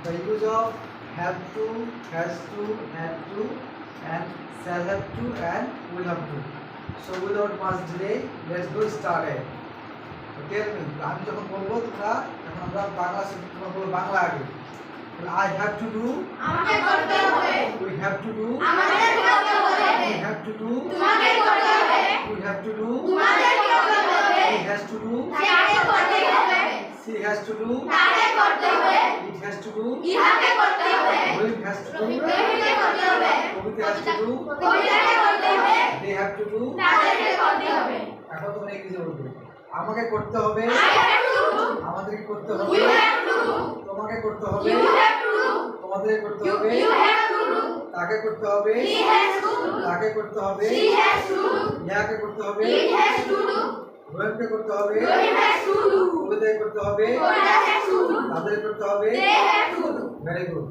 The use of have to, has to, had to, and shall have to, and will have to. So without much delay, let's go started. Tell me, আমি যখন বলবো তোমরা এখন আমরা বাংলা শিখব, তোমরা বলো বাংলা আগে। I have to do, আমাকে করতে হবে। We have to do, আমাদের করতে হবে। We have to do, তোমাকে করতে হবে। We have to do, তোমাদের করতে হবে। He has to do, তাকে করতে হবে। She has to do, তাকে করতে হবে। It has to do, ইহাকে করতে হবে। Rohit has to do, রহিমকে করতে হবে। Kavita has to do, কবিতাকে করতে হবে। They have to do। তাদেরকে করতে হবে। এখন তোমরা ইংরেজি বলবে। আমাকে করতে হবে, I have to do, আমাদেরকে করতে হবে, you have to do, তোমাকে করতে হবে, you have to do, তোমাদের করতে হবে, you have to do, তাকে করতে হবে, he has to do, তাকে করতে হবে, she has to do, ইয়াকে করতে হবে, it has to do, রোহিতকে করতে হবে, Rohim has to do, কবিতাকে করতে হবে, Kavita has to do, তাদের করতে হবে। they have to do. Very good.